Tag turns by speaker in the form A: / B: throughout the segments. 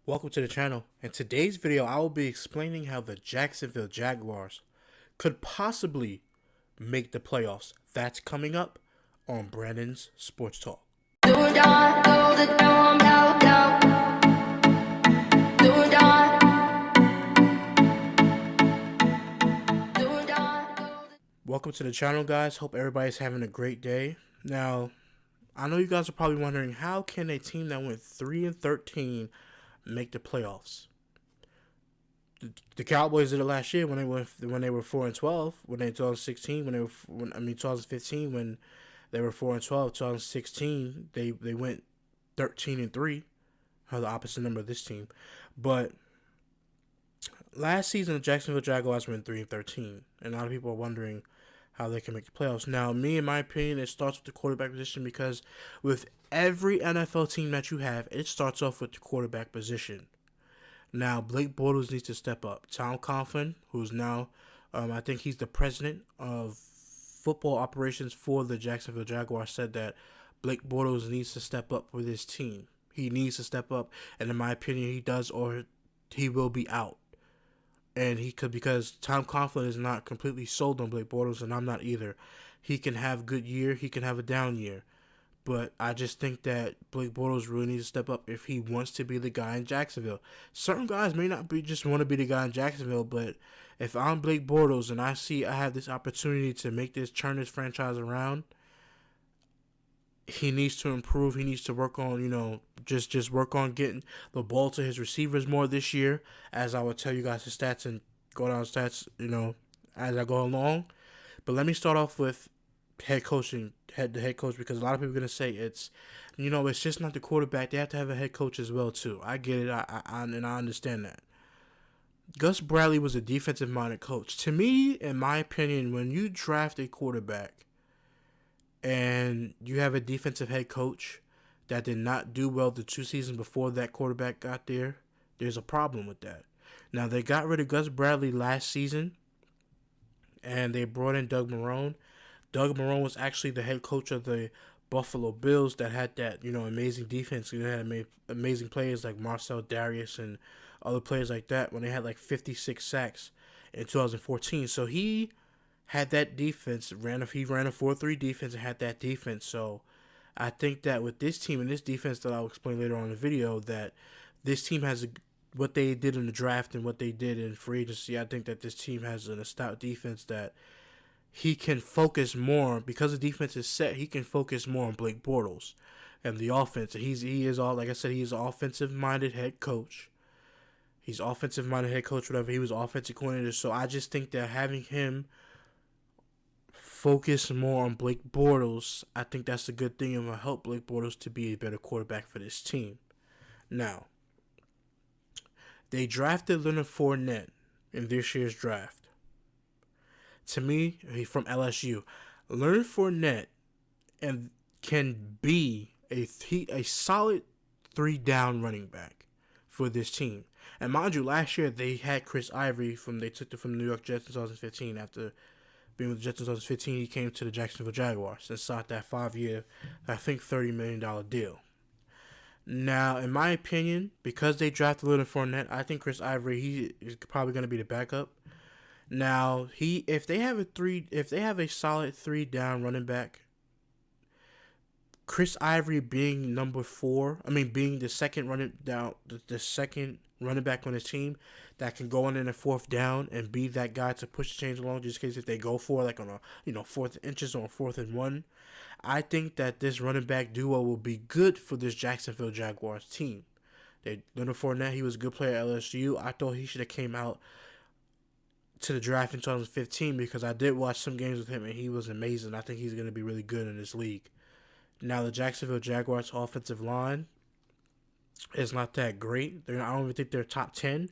A: Welcome to the channel. In today's video, I will be explaining how the Jacksonville Jaguars could possibly make the playoffs. That's coming up on Brandon's Sports Talk. Welcome to the channel, guys. Hope everybody's having a great day. Now, I know you guys are probably wondering, how can a team that went 3-13 make the playoffs? The Cowboys did it last year when they were 4-12. When they 2016, 2015 when they were 4-12. 2016 they went 13-3. How the opposite number of this team, but last season the Jacksonville Jaguars went 3-13, and a lot of people are wondering how they can make the playoffs. Now, me, in my opinion, it starts with the quarterback position, because with every NFL team that you have, it starts off with the quarterback position. Now, Blake Bortles needs to step up. Tom Coughlin, who's now, I think he's the president of football operations for the Jacksonville Jaguars, said that Blake Bortles needs to step up with his team. He needs to step up, and in my opinion, he does, or he will be out. And he could, because Tom Coughlin is not completely sold on Blake Bortles, and I'm not either. He can have a good year, he can have a down year. But I just think that Blake Bortles really needs to step up if he wants to be the guy in Jacksonville. Certain guys may not just want to be the guy in Jacksonville, but if I'm Blake Bortles and I see I have this opportunity to turn this franchise around, he needs to improve. He needs to work on, just work on getting the ball to his receivers more this year. As I will tell you guys his stats and go down stats, as I go along. But let me start off with the head coach, because a lot of people are gonna say it's just not the quarterback. They have to have a head coach as well too. I get it. I understand that. Gus Bradley was a defensive minded coach. To me, in my opinion, when you draft a quarterback and you have a defensive head coach that did not do well the 2 seasons before that quarterback got there, there's a problem with that. Now, they got rid of Gus Bradley last season, and they brought in Doug Marrone. Doug Marrone was actually the head coach of the Buffalo Bills that had that, amazing defense. They had amazing players like Marcel Darius and other players like that when they had like 56 sacks in 2014. So he had that defense, he ran a 4-3 defense and had that defense. So I think that with this team and this defense that I'll explain later on in the video, that this team has what they did in the draft and what they did in free agency. I think that this team has a stout defense that he can focus more, because the defense is set. He can focus more on Blake Bortles and the offense. He is all, like I said, he's an offensive minded head coach. He's offensive minded head coach, whatever. He was offensive coordinator. So I just think that having him focus more on Blake Bortles, I think that's a good thing, and will help Blake Bortles to be a better quarterback for this team. Now, they drafted Leonard Fournette in this year's draft. To me, he's from LSU. Leonard Fournette can be a solid 3-down running back for this team. And mind you, last year they had Chris Ivory they took it from the New York Jets in 2015. After being with the Jets in 2015, he came to the Jacksonville Jaguars and signed that 5-year, I think $30 million deal. Now, in my opinion, because they drafted Leonard Fournette, I think Chris Ivory, he is probably going to be the backup. Now, if they have a solid 3-down running back, Chris Ivory being being the second running back on his team that can go in the 4th down and be that guy to push the chains along, just in case if they go for like on a 4th inches or 4th and 1. I think that this running back duo will be good for this Jacksonville Jaguars team. Leonard Fournette, he was a good player at LSU. I thought he should have came out to the draft in 2015, because I did watch some games with him and he was amazing. I think he's going to be really good in this league. Now, the Jacksonville Jaguars offensive line is not that great. I don't even think they're top 10,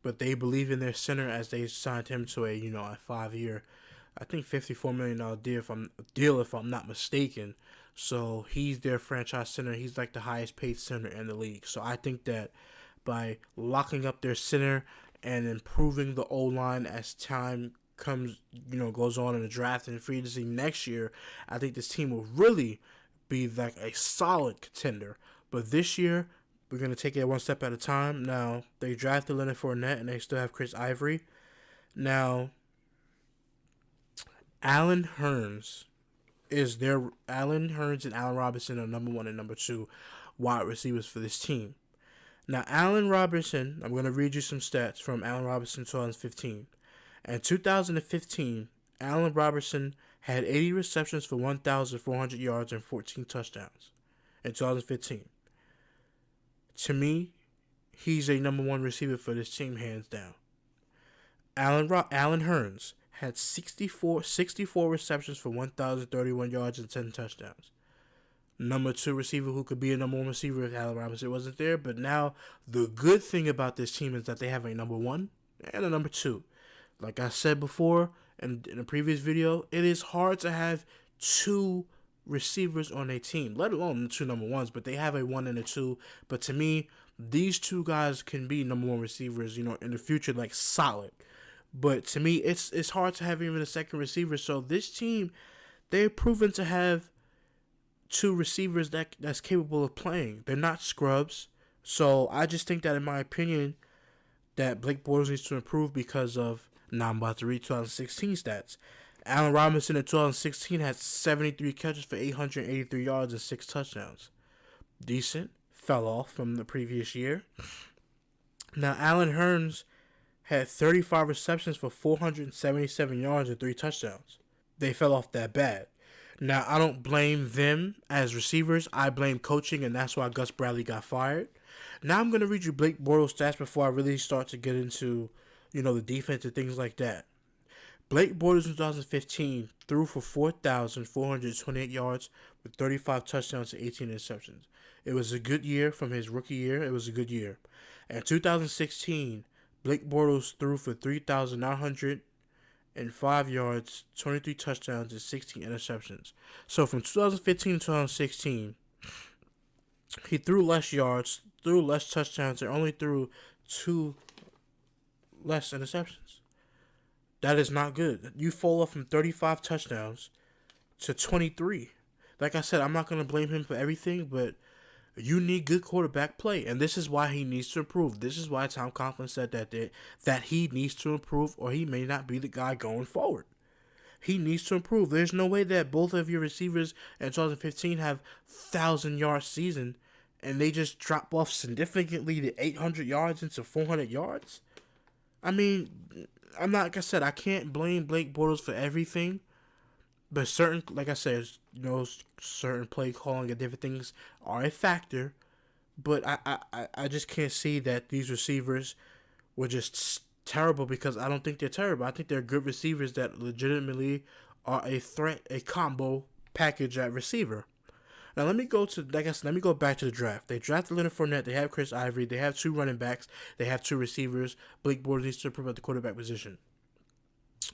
A: but they believe in their center, as they signed him to a 5-year, I think $54 million deal if I'm not mistaken. So he's their franchise center. He's like the highest paid center in the league. So I think that by locking up their center and improving the O-line as time goes on in the draft and free agency next year, I think this team will really be like a solid contender. But this year, we're going to take it one step at a time. Now, they drafted Leonard Fournette, and they still have Chris Ivory. Now, Allen Hurns Allen Hurns and Allen Robinson are number 1 and number 2 wide receivers for this team. Now, Allen Robinson, I'm going to read you some stats from Allen Robinson 2015. In 2015, Allen Robinson had 80 receptions for 1,400 yards and 14 touchdowns in 2015. To me, he's a number 1 receiver for this team, hands down. Allen Hurns had 64 receptions for 1,031 yards and 10 touchdowns. Number 2 receiver who could be a number 1 receiver if Allen Robinson wasn't there. But now, the good thing about this team is that they have a number 1 and a number 2. Like I said before in a previous video, it is hard to have 2 receivers on a team, let alone the 2 number 1s, but they have a 1 and a 2. But to me, these 2 guys can be number 1 receivers, in the future, like solid. But to me, it's hard to have even a second receiver. So this team, they're proven to have 2 receivers that's capable of playing. They're not scrubs. So I just think that, in my opinion, that Blake Bortles needs to improve because of, now I'm about to read 2016 stats. Allen Robinson in 2016 had 73 catches for 883 yards and 6 touchdowns. Decent. Fell off from the previous year. Now, Allen Hurns had 35 receptions for 477 yards and 3 touchdowns. They fell off that bad. Now, I don't blame them as receivers. I blame coaching, and that's why Gus Bradley got fired. Now I'm going to read you Blake Bortles' stats before I really start to get into, the defense and things like that. Blake Bortles in 2015 threw for 4,428 yards with 35 touchdowns and 18 interceptions. It was a good year from his rookie year. It was a good year. In 2016, Blake Bortles threw for 3,905 yards, 23 touchdowns, and 16 interceptions. So from 2015 to 2016, he threw less yards, threw less touchdowns, and only threw 2 less interceptions. That is not good. You fall off from 35 touchdowns to 23. Like I said, I'm not going to blame him for everything, but you need good quarterback play, and this is why he needs to improve. This is why Tom Coughlin said that he needs to improve, or he may not be the guy going forward. He needs to improve. There's no way that both of your receivers in 2015 have 1,000-yard season, and they just drop off significantly to 800 yards into 400 yards. I mean, like I said, I can't blame Blake Bortles for everything. But certain play calling and different things are a factor. But I just can't see that these receivers were just terrible, because I don't think they're terrible. I think they're good receivers that legitimately are a threat, a combo package at receiver. Now let me go back to the draft. They drafted Leonard Fournette. They have Chris Ivory. They have 2 running backs. They have 2 receivers. Blake Bortles needs to improve at the quarterback position.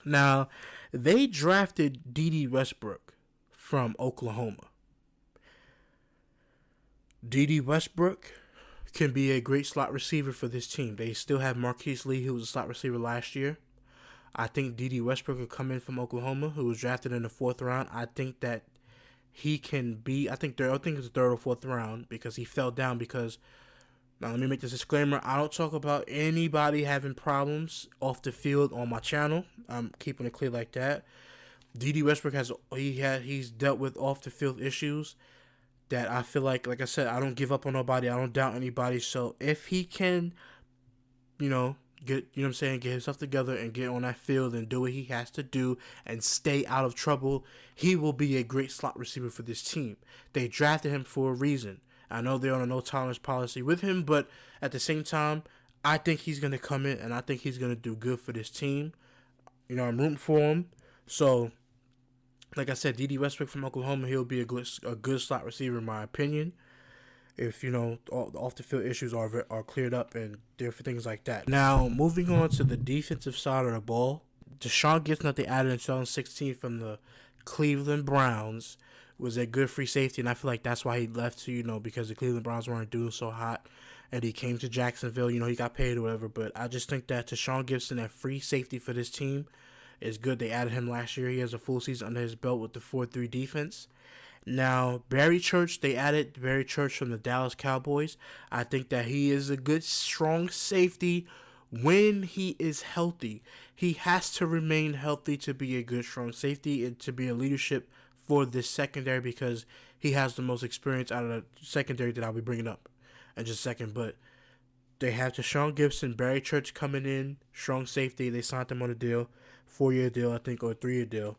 A: Now, they drafted D.D. Westbrook from Oklahoma. D.D. Westbrook can be a great slot receiver for this team. They still have Marquise Lee, who was a slot receiver last year. I think D.D. Westbrook will come in from Oklahoma, who was drafted in the 4th round. I think that he can be, I think it's the 3rd or 4th round, because he fell down because, now let me make this disclaimer, I don't talk about anybody having problems off the field on my channel. I'm keeping it clear like that. D.D. Westbrook he's dealt with off the field issues that I feel like I said, I don't give up on nobody. I don't doubt anybody. So if he can, get himself together and get on that field and do what he has to do and stay out of trouble, he will be a great slot receiver for this team. They drafted him for a reason. I know they're on a no-tolerance policy with him, but at the same time, I think he's going to come in, and I think he's going to do good for this team. I'm rooting for him. So, like I said, D.D. Westbrook from Oklahoma, he'll be a good slot receiver in my opinion. If, all the off-the-field issues are cleared up and different things like that. Now, moving on to the defensive side of the ball, Deshaun Gibson that they added in 2016 from the Cleveland Browns was a good free safety, and I feel like that's why he left, because the Cleveland Browns weren't doing so hot, and he came to Jacksonville. He got paid or whatever, but I just think that Deshaun Gibson, that free safety for this team, is good. They added him last year. He has a full season under his belt with the 4-3 defense. Now, Barry Church, they added Barry Church from the Dallas Cowboys. I think that he is a good, strong safety when he is healthy. He has to remain healthy to be a good, strong safety and to be a leadership for this secondary because he has the most experience out of the secondary that I'll be bringing up in just a second. But they have Deshaun Gibson, Barry Church coming in, strong safety. They signed him on a deal, 4-year deal, I think, or a 3-year deal.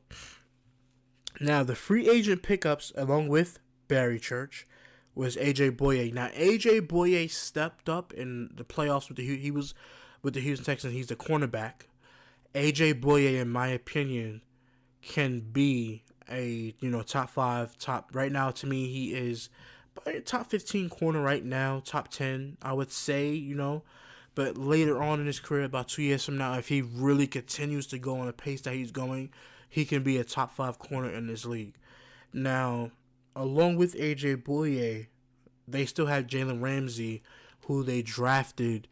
A: Now, the free agent pickups, along with Barry Church, was A.J. Boye. Now, A.J. Boye stepped up in the playoffs he was with the Houston Texans. He's the cornerback. A.J. Boye, in my opinion, can be a top 5, right now. To me, he is probably a top 15 corner right now, top 10, I would say. But later on in his career, about 2 years from now, if he really continues to go on the pace that he's going, he can be a top 5 corner in this league. Now, along with A.J. Boye, they still have Jalen Ramsey, who they drafted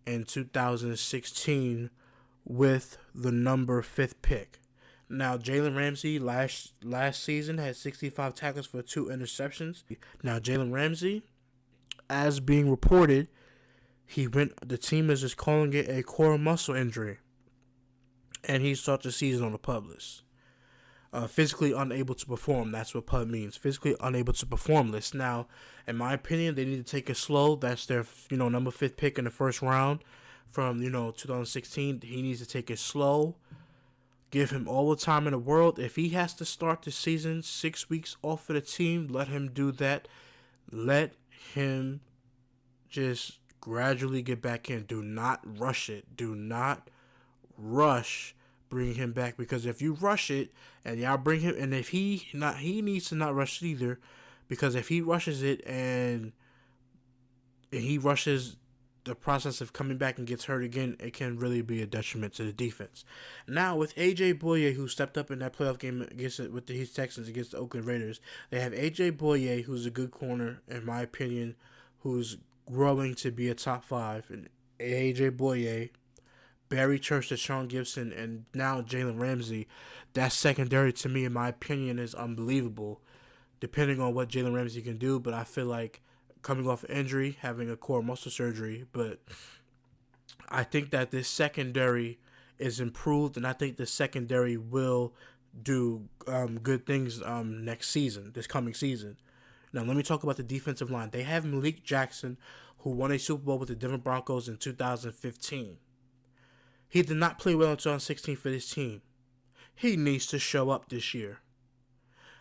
A: in 2016 with the number 5th pick. Now, Jalen Ramsey last season had 65 tackles for 2 interceptions. Now, Jalen Ramsey, as being reported, the team is just calling it a core muscle injury. And he starts the season on the PUP list. Physically unable to perform. That's what PUP means. Physically unable to perform list. Now, in my opinion, they need to take it slow. That's their number 5th pick in the first round from 2016. He needs to take it slow. Give him all the time in the world. If he has to start the season 6 weeks off of the team, let him do that. Let him just gradually get back in. Do not rush it. Do not rush bringing him back, because if you rush it and y'all bring him, and if he needs to not rush it either, because if he rushes it and he rushes the process of coming back and gets hurt again, it can really be a detriment to the defense. Now, with A.J. Boye, who stepped up in that playoff game with the Houston Texans against the Oakland Raiders, they have A.J. Boye, who's a good corner, in my opinion, who's growing to be a top 5, and A.J. Boye, Barry Church, Deshaun Gibson, and now Jalen Ramsey. That secondary, to me, in my opinion, is unbelievable, depending on what Jalen Ramsey can do. But I feel like coming off injury, having a core muscle surgery, but I think that this secondary is improved, and I think the secondary will do good things this coming season. Now, let me talk about the defensive line. They have Malik Jackson, who won a Super Bowl with the Denver Broncos in 2015. He did not play well in 2016 for this team. He needs to show up this year.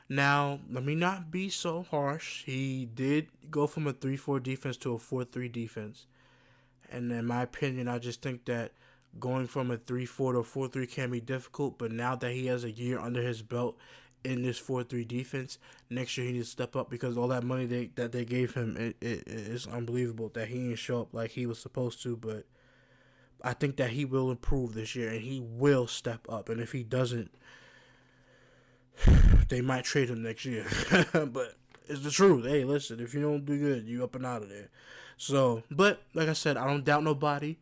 A: Now, let me not be so harsh. He did go from a 3-4 defense to a 4-3 defense. And in my opinion, I just think that going from a 3-4 to a 4-3 can be difficult. But now that he has a year under his belt in this 4-3 defense, next year he needs to step up, because all that money that they gave him, it is unbelievable that he didn't show up like he was supposed to. But I think that he will improve this year, and he will step up. And if he doesn't, they might trade him next year. But it's the truth. Hey, listen, if you don't do good, you up and out of there. So, but like I said, I don't doubt nobody.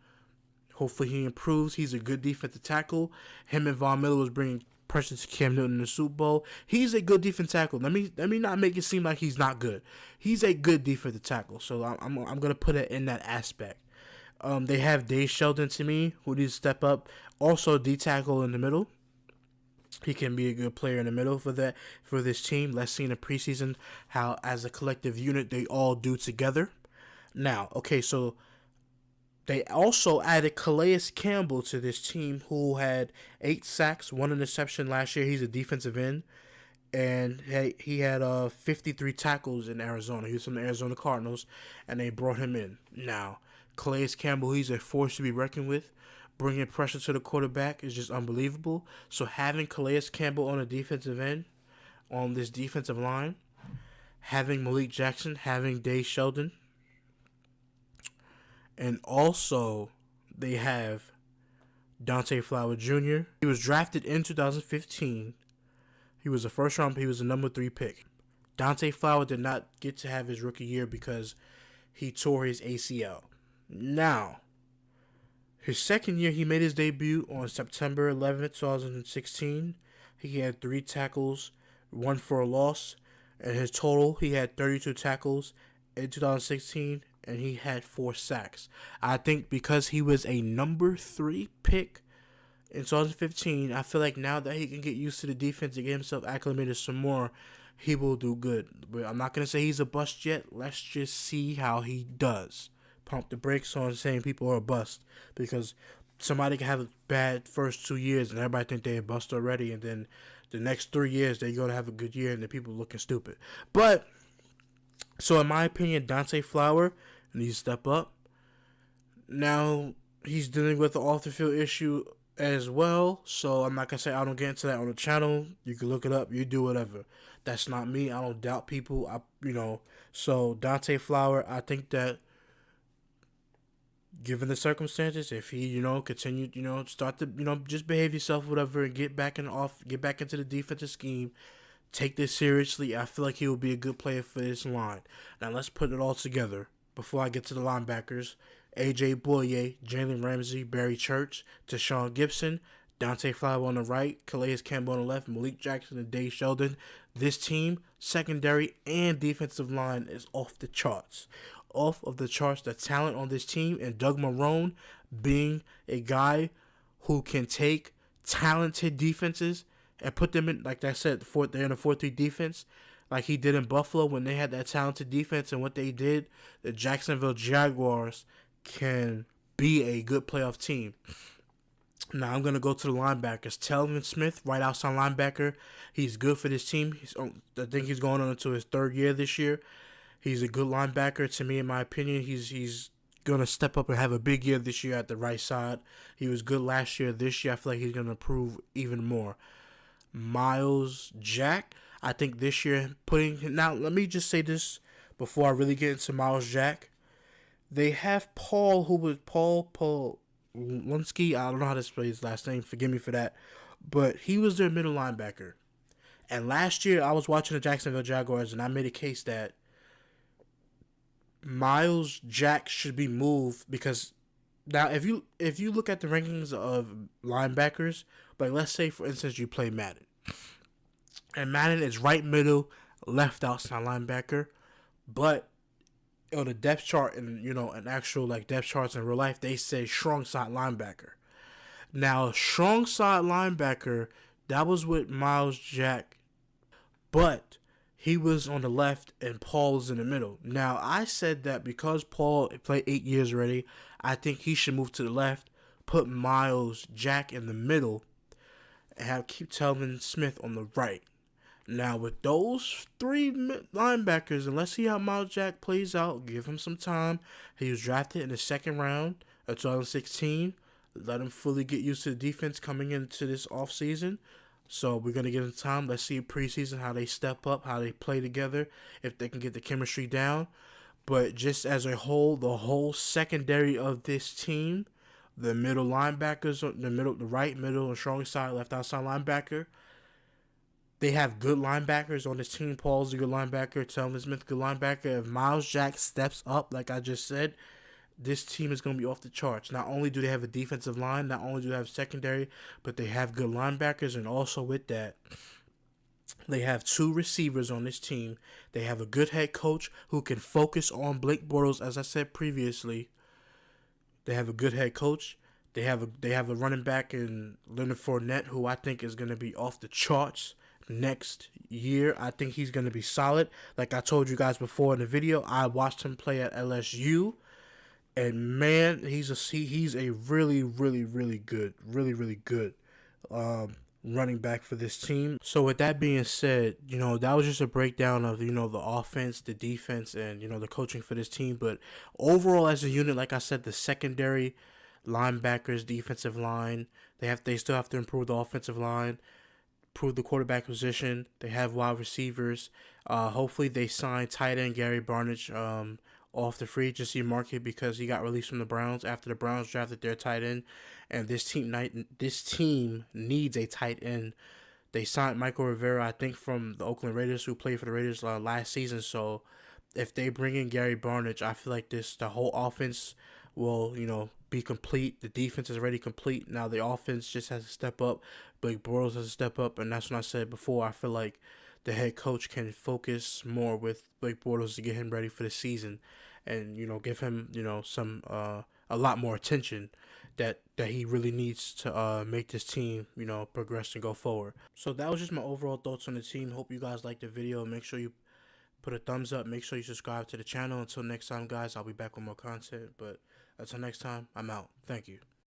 A: Hopefully he improves. He's a good defensive tackle. Him and Von Miller was bringing pressure to Cam Newton in the Super Bowl. He's a good defensive tackle. Let me not make it seem like he's not good. He's a good defensive tackle. So I'm gonna put it in that aspect. They have Dave Sheldon, to me, who needs to step up. Also, D-tackle in the middle. He can be a good player in the middle for this team. Let's see in the preseason how, as a collective unit, they all do together. Now, okay, so they also added Calais Campbell to this team, who had 8 sacks, 1 interception last year. He's a defensive end, and he had 53 tackles in Arizona. He was from the Arizona Cardinals, and they brought him in. Now, Calais Campbell, he's a force to be reckoned with. Bringing pressure to the quarterback is just unbelievable. So having Calais Campbell on a defensive end, on this defensive line, having Malik Jackson, having Dave Sheldon, and also they have Dante Flower Jr. He was drafted in 2015. He was a first round, he was a number 3 pick. Dante Flower did not get to have his rookie year because he tore his ACL. Now, his second year, he made his debut on September 11th, 2016. He had 3 tackles, 1 for a loss. And his total, he had 32 tackles in 2016, and he had 4 sacks. I think because he was a number 3 pick in 2015, I feel like now that he can get used to the defense and get himself acclimated some more, he will do good. But I'm not going to say he's a bust yet. Let's just see how he does. Pump the brakes on saying people are a bust, because somebody can have a bad first 2 years and everybody think they're a bust already, and then the next 3 years they're going to have a good year and the people looking stupid. But, so in my opinion, Dante Flower needs to step up. Now, he's dealing with the off the field issue as well, so I'm not gonna say I don't get into that on the channel. You can look it up, you do whatever. That's not me. I don't doubt people. So Dante Flower, I think that given the circumstances, if he, continued, start to, just behave yourself, whatever, and get back into the defensive scheme, take this seriously, I feel like he will be a good player for this line. Now let's put it all together before I get to the linebackers. A.J. Boye, Jalen Ramsey, Barry Church, Tashawn Gibson, Dante Flower on the right, Calais Campbell on the left, Malik Jackson, and Dave Sheldon. This team, secondary and defensive line, is off the charts. Off of the charts, the talent on this team, and Doug Marrone being a guy who can take talented defenses and put them in, like I said, they're in a 4-3 defense, like he did in Buffalo when they had that talented defense, and what they did, the Jacksonville Jaguars can be a good playoff team. Now I'm going to go to the linebackers. Telvin Smith, right outside linebacker. He's good for this team. I think he's going on into his 3rd year this year. He's a good linebacker to me, in my opinion. He's going to step up and have a big year this year at the right side. He was good last year. This year I feel like he's going to improve even more. Miles Jack, I think this year now let me just say this before I really get into Miles Jack. They have Paul Lunsky. I don't know how to spell his last name. Forgive me for that. But he was their middle linebacker. And last year, I was watching the Jacksonville Jaguars, and I made a case that Miles Jack should be moved, because now if you look at the rankings of linebackers, like let's say for instance you play Madden, and Madden is right middle, left outside linebacker, but on the depth chart and an actual like depth charts in real life, they say strong side linebacker. Now strong side linebacker, that was with Miles Jack, but he was on the left and Paul was in the middle. Now I said that because Paul played 8 years already, I think he should move to the left, put Miles Jack in the middle, and keep Telvin Smith on the right. Now, with those 3 linebackers, and let's see how Miles Jack plays out, give him some time. He was drafted in the 2nd round of 2016. Let him fully get used to the defense coming into this offseason. So, we're going to give him time. Let's see preseason how they step up, how they play together, if they can get the chemistry down. But just as a whole, the whole secondary of this team, the middle linebackers, the right, middle, and strong side, left outside linebacker, they have good linebackers on this team. Paul's a good linebacker. Telvin Smith, good linebacker. If Miles Jack steps up, like I just said, this team is going to be off the charts. Not only do they have a defensive line, not only do they have secondary, but they have good linebackers. And also with that, they have 2 receivers on this team. They have a good head coach who can focus on Blake Bortles, as I said previously. They have a good head coach. They have a running back in Leonard Fournette, who I think is going to be off the charts next year. I think he's going to be solid. Like I told you guys before in the video, I watched him play at LSU, and man, he's a really, really, really good running back for this team. So with that being said, that was just a breakdown of, the offense, the defense, and, the coaching for this team. But overall as a unit, like I said, the secondary, linebackers, defensive line, they still have to improve the offensive line, improve the quarterback position. They have wide receivers. Hopefully they sign tight end Gary Barnidge off the free agency market, because he got released from the Browns after the Browns drafted their tight end, and this team needs a tight end. They signed Michael Rivera, I think, from the Oakland Raiders, who played for the Raiders last season. So if they bring in Gary Barnidge, I feel like the whole offense will, be complete. The defense is already complete. Now the offense just has to step up. Blake Bortles has to step up, and that's what I said before. I feel like the head coach can focus more with Blake Bortles to get him ready for the season, and give him some a lot more attention that he really needs to make this team progress and go forward. So that was just my overall thoughts on the team. Hope you guys liked the video. Make sure you put a thumbs up. Make sure you subscribe to the channel. Until next time, guys, I'll be back with more content. But until next time, I'm out. Thank you.